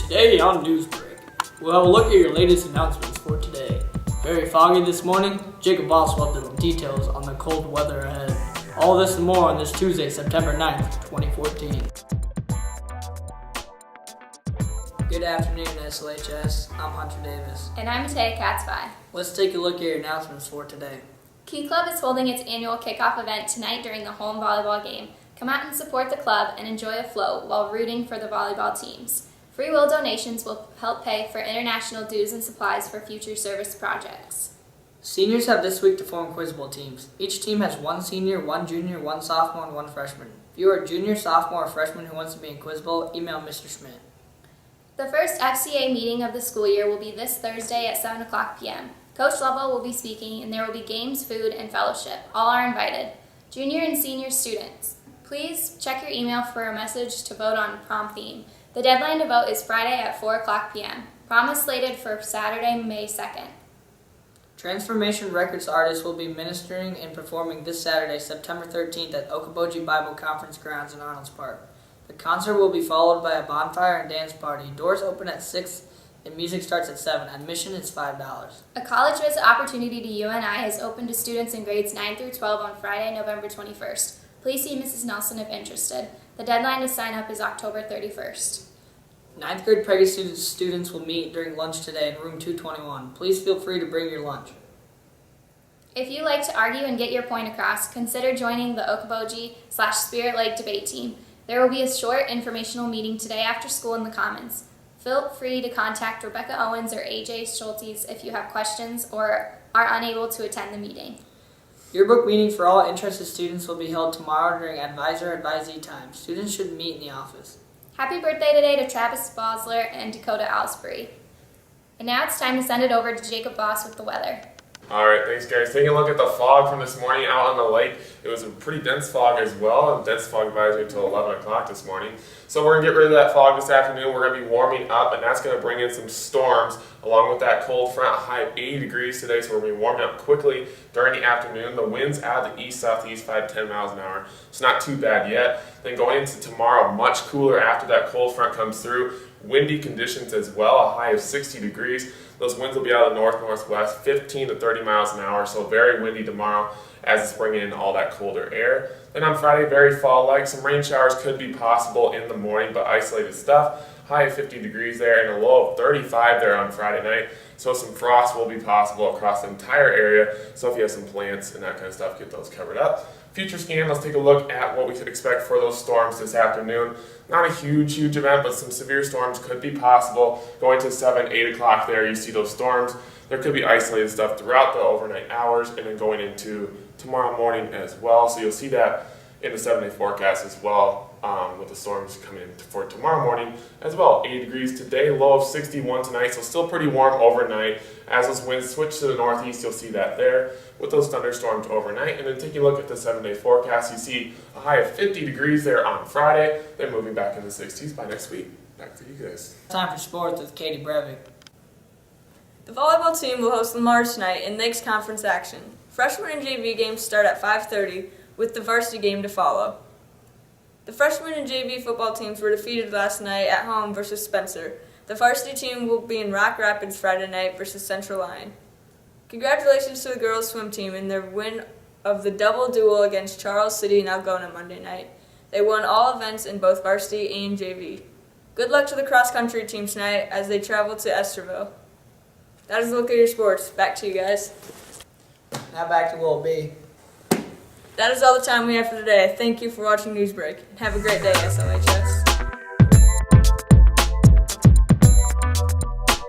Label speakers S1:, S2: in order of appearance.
S1: Today on Newsbreak, we'll have a look at your latest announcements for today. Very foggy this morning. Jacob Voss will have the details on the cold weather ahead. All this and more on this Tuesday, September 9th, 2014. Good afternoon, SLHS. I'm Hunter Davis.
S2: And I'm Mattea Katzby.
S1: Let's take a look at your announcements for today.
S2: Key Club is holding its annual kickoff event tonight during the home volleyball game. Come out and support the club and enjoy a float while rooting for the volleyball teams. Free will donations will help pay for international dues and supplies for future service projects.
S1: Seniors have this week to form Quiz Bowl teams. Each team has one senior, one junior, one sophomore, and one freshman. If you are a junior, sophomore, or freshman who wants to be in Quiz Bowl, email Mr. Schmidt.
S2: The first FCA meeting of the school year will be this Thursday at 7 o'clock p.m. Coach Lovell will be speaking, and there will be games, food, and fellowship. All are invited. Junior and senior students, please check your email for a message to vote on prom theme. The deadline to vote is Friday at 4 o'clock p.m. Prom is slated for Saturday, May 2nd.
S1: Transformation Records artists will be ministering and performing this Saturday, September 13th at Okoboji Bible Conference Grounds in Arnold's Park. The concert will be followed by a bonfire and dance party. Doors open at 6 and music starts at 7. Admission is $5.
S2: A college visit opportunity to UNI is open to students in grades 9 through 12 on Friday, November 21st. Please see Mrs. Nelson if interested. The deadline to sign up is October 31st.
S1: 9th grade pregnant students will meet during lunch today in room 221. Please feel free to bring your lunch.
S2: If you like to argue and get your point across, consider joining the Okoboji/Spirit Lake debate team. There will be a short informational meeting today after school in the Commons. Feel free to contact Rebecca Owens or AJ Schultes if you have questions or are unable to attend the meeting.
S1: Yearbook meeting for all interested students will be held tomorrow during advisor-advisee time. Students should meet in the office.
S2: Happy birthday today to Travis Bosler and Dakota Alsbury. And now it's time to send it over to Jacob Voss with the weather.
S3: Alright, thanks guys. Taking a look at the fog from this morning out on the lake. It was a pretty dense fog as well, a dense fog advisory until 11 o'clock this morning. So we're going to get rid of that fog this afternoon. We're going to be warming up, and that's going to bring in some storms along with that cold front, a high of 80 degrees today, so we're going to be warming up quickly during the afternoon. The winds out of the east-southeast, 5 to 10 miles an hour. It's not too bad yet. Then going into tomorrow, much cooler after that cold front comes through. Windy conditions as well, a high of 60 degrees. Those winds will be out of the north-northwest, 15 to 30 miles an hour, so very windy tomorrow as it's bringing in all that colder air. Then on Friday, very fall-like. Some rain showers could be possible in the morning, but isolated stuff. High of 50 degrees there and a low of 35 there on Friday night. So some frost will be possible across the entire area. So if you have some plants and that kind of stuff, get those covered up. Future scan, let's take a look at what we could expect for those storms this afternoon. Not a huge event, but some severe storms could be possible. Going to 7, 8 o'clock there, you see those storms. There could be isolated stuff throughout the overnight hours and then going into tomorrow morning as well. So you'll see that in the 7-day forecast as well, with the storms coming in for tomorrow morning as well. 80 degrees today, low of 61 tonight, so still pretty warm overnight. As those winds switch to the northeast, you'll see that there with those thunderstorms overnight. And then taking a look at the 7-day forecast, you see a high of 50 degrees there on Friday, then moving back in the 60s by next week. Back to you guys.
S1: Time for sports with Katie Breivik.
S4: The volleyball team will host Lamar tonight in Lakes Conference action. Freshman and JV games start at 5:30, with the varsity game to follow. The freshman and JV football teams were defeated last night at home versus Spencer. The varsity team will be in Rock Rapids Friday night versus Central Lyon. Congratulations to the girls swim team in their win of the double duel against Charles City and Algona Monday night. They won all events in both varsity and JV. Good luck to the cross country team tonight as they travel to Esterville. That is a look at your sports. Back to you guys.
S1: Now back to Will B.
S4: That is all the time we have for today. Thank you for watching Newsbreak. Have a great day, SLHS.